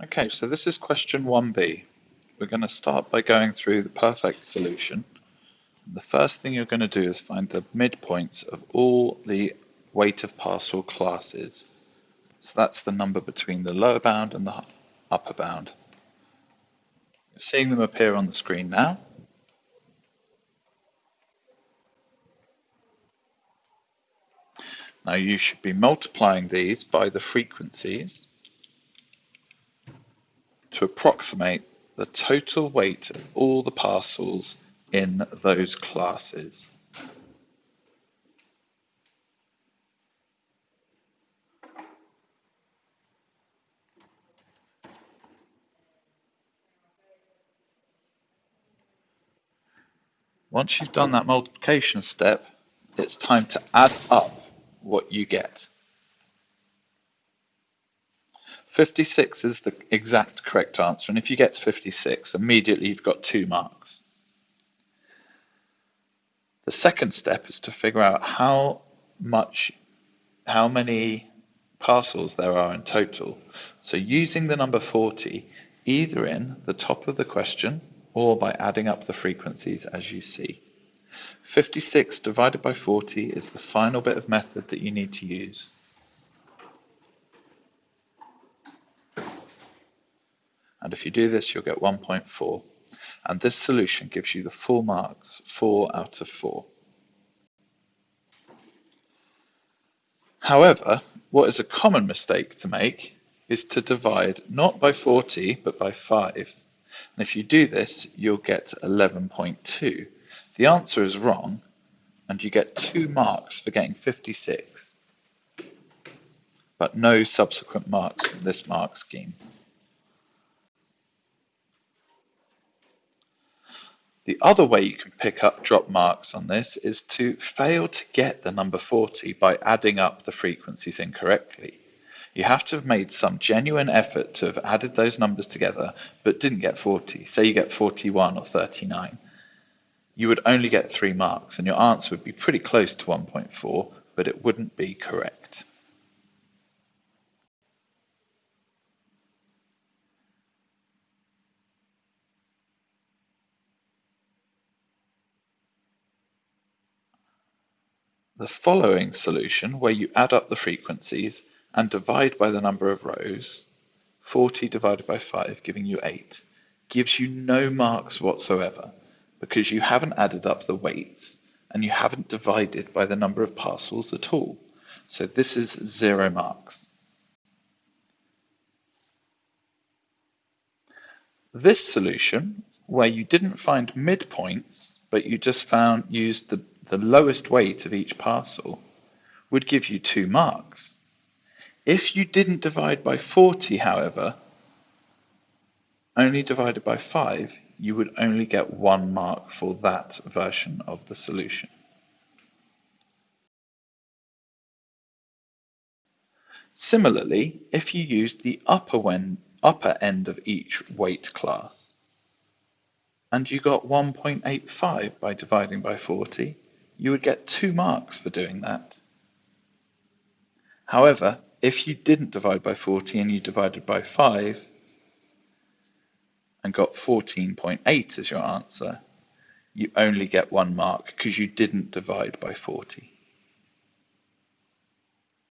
Okay, so this is question 1b. We're going to start by going through the perfect solution. The first thing you're going to do is find the midpoints of all the weight of parcel classes. So that's the number between the lower bound and the upper bound. You're seeing them appear on the screen now. Now you should be multiplying these by the frequencies to approximate the total weight of all the parcels in those classes. Once you've done that multiplication step, it's time to add up what you get. 56 is the exact correct answer, and if you get 56, immediately you've got 2 marks. The second step is to figure out how many parcels there are in total. So using the number 40, either in the top of the question or by adding up the frequencies as you see. 56 divided by 40 is the final bit of method that you need to use. And if you do this, you'll get 1.4. And this solution gives you the full marks, 4 out of 4. However, what is a common mistake to make is to divide not by 40, but by 5. And if you do this, you'll get 11.2. The answer is wrong, and you get 2 marks for getting 56, but no subsequent marks in this mark scheme. The other way you can pick up drop marks on this is to fail to get the number 40 by adding up the frequencies incorrectly. You have to have made some genuine effort to have added those numbers together, but didn't get 40. Say you get 41 or 39. You would only get 3 marks, and your answer would be pretty close to 1.4, but it wouldn't be correct. The following solution, where you add up the frequencies and divide by the number of rows, 40 divided by 5 giving you 8, gives you no marks whatsoever because you haven't added up the weights and you haven't divided by the number of parcels at all. So this is 0 marks. This solution, where you didn't find midpoints, but you just used the lowest weight of each parcel, would give you 2 marks. If you didn't divide by 40, however, only divided by 5, you would only get 1 mark for that version of the solution. Similarly, if you used the upper end of each weight class, and you got 1.85 by dividing by 40, you would get 2 marks for doing that. However, if you didn't divide by 40 and you divided by 5 and got 14.8 as your answer, you only get 1 mark because you didn't divide by 40.